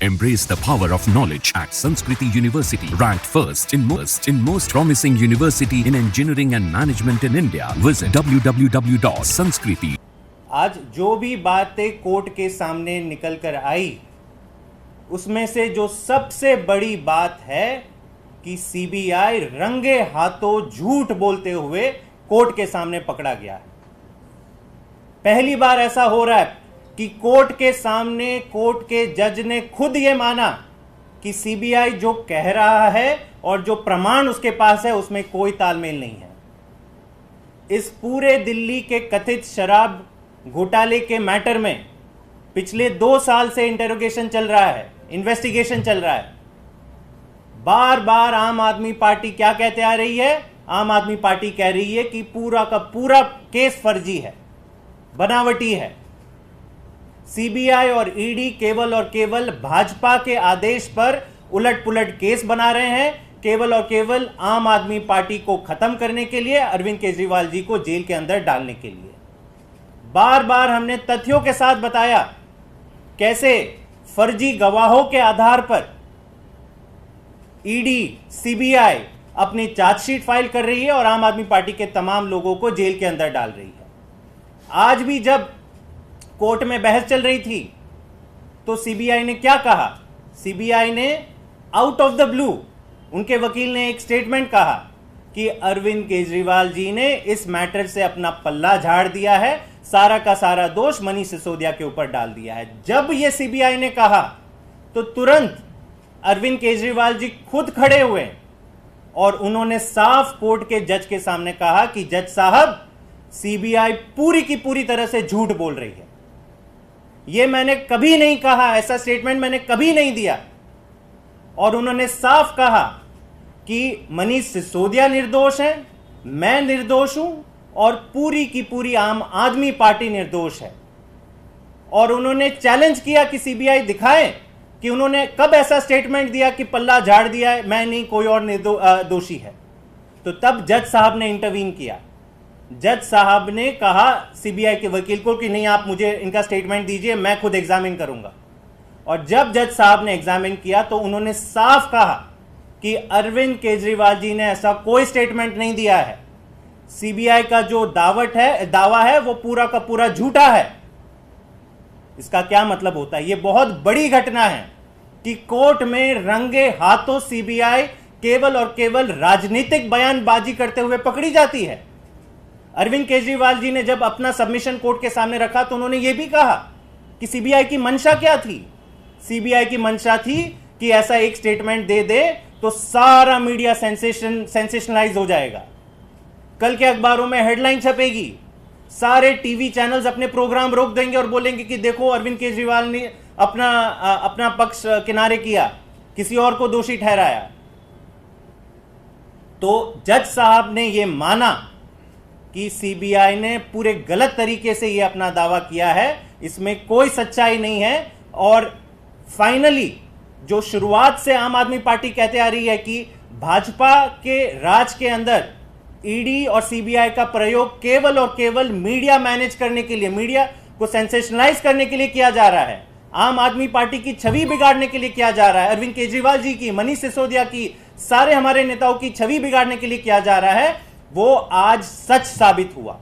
Embrace the power of knowledge at Sanskriti University, ranked first in most promising university in engineering and management in India. Visit www.sanskriti. आज जो भी बातें court के सामने निकल कर आई, उसमें से जो सबसे बड़ी बात है कि सीबीआई रंगे हाथों झूठ बोलते हुए कोर्ट के सामने पकड़ा गया है। पहली बार ऐसा हो रहा है कि कोर्ट के सामने कोर्ट के जज ने खुद यह माना कि सीबीआई जो कह रहा है और जो प्रमाण उसके पास है उसमें कोई तालमेल नहीं है। इस पूरे दिल्ली के कथित शराब घोटाले के मैटर में पिछले 2 साल से इंटेरोगेशन चल रहा है, इन्वेस्टिगेशन चल रहा है। बार बार आम आदमी पार्टी क्या कहते आ रही है? आम आदमी पार्टी कह रही है कि पूरा का पूरा केस फर्जी है, बनावटी है। सीबीआई और ईडी केवल और केवल भाजपा के आदेश पर उलट पुलट केस बना रहे हैं, केवल और केवल आम आदमी पार्टी को खत्म करने के लिए, अरविंद केजरीवाल जी को जेल के अंदर डालने के लिए। बार बार हमने तथ्यों के साथ बताया कैसे फर्जी गवाहों के आधार पर ईडी, सीबीआई अपनी चार्जशीट फाइल कर रही है और आम आदमी पार्टी के तमाम लोगों को जेल के अंदर डाल रही है। आज भी जब कोर्ट में बहस चल रही थी तो सीबीआई ने क्या कहा? सीबीआई ने आउट ऑफ द ब्लू, उनके वकील ने एक स्टेटमेंट कहा कि अरविंद केजरीवाल जी ने इस मैटर से अपना पल्ला झाड़ दिया है, सारा का सारा दोष मनीष सिसोदिया के ऊपर डाल दिया है। जब यह सीबीआई ने कहा तो तुरंत अरविंद केजरीवाल जी खुद खड़े हुए और उन्होंने साफ कोर्ट के जज के सामने कहा कि जज साहब, सीबीआई पूरी की पूरी तरह से झूठ बोल रही है। यह मैंने कभी नहीं कहा, ऐसा स्टेटमेंट मैंने कभी नहीं दिया। और उन्होंने साफ कहा कि मनीष सिसोदिया निर्दोष है, मैं निर्दोष हूं और पूरी की पूरी आम आदमी पार्टी निर्दोष है। और उन्होंने चैलेंज किया कि सीबीआई दिखाए कि उन्होंने कब ऐसा स्टेटमेंट दिया कि पल्ला झाड़ दिया है, मैं नहीं, कोई और दोषी है। तो तब जज साहब ने इंटरवीन किया। जज साहब ने कहा सीबीआई के वकील को कि नहीं, आप मुझे इनका स्टेटमेंट दीजिए, मैं खुद एग्जामिन करूंगा। और जब जज साहब ने एग्जामिन किया तो उन्होंने साफ कहा कि अरविंद केजरीवाल जी ने ऐसा कोई स्टेटमेंट नहीं दिया है। सीबीआई का जो दावा है वो पूरा का पूरा झूठा है। इसका क्या मतलब होता है? यह बहुत बड़ी घटना है कि कोर्ट में रंगे हाथों सीबीआई केवल और केवल राजनीतिक बयानबाजी करते हुए पकड़ी जाती है। अरविंद केजरीवाल जी ने जब अपना सबमिशन कोर्ट के सामने रखा तो उन्होंने यह भी कहा कि सीबीआई की मंशा क्या थी। सीबीआई की मंशा थी कि ऐसा एक स्टेटमेंट दे दे तो सारा मीडिया सेंसेशनलाइज हो जाएगा, कल के अखबारों में हेडलाइन छपेगी, सारे टीवी चैनल्स अपने प्रोग्राम रोक देंगे और बोलेंगे कि देखो अरविंद केजरीवाल ने अपना पक्ष किनारे किया, किसी और को दोषी ठहराया। तो जज साहब ने यह माना कि सीबीआई ने पूरे गलत तरीके से यह अपना दावा किया है, इसमें कोई सच्चाई नहीं है। और फाइनली जो शुरुआत से आम आदमी पार्टी कहते आ रही है कि भाजपा के राज के अंदर ईडी और सीबीआई का प्रयोग केवल और केवल मीडिया मैनेज करने के लिए, मीडिया को सेंसेशनलाइज करने के लिए किया जा रहा है, आम आदमी पार्टी की छवि बिगाड़ने के लिए किया जा रहा है, अरविंद केजरीवाल जी की, मनीष सिसोदिया की, सारे हमारे नेताओं की छवि बिगाड़ने के लिए किया जा रहा है, वो आज सच साबित हुआ।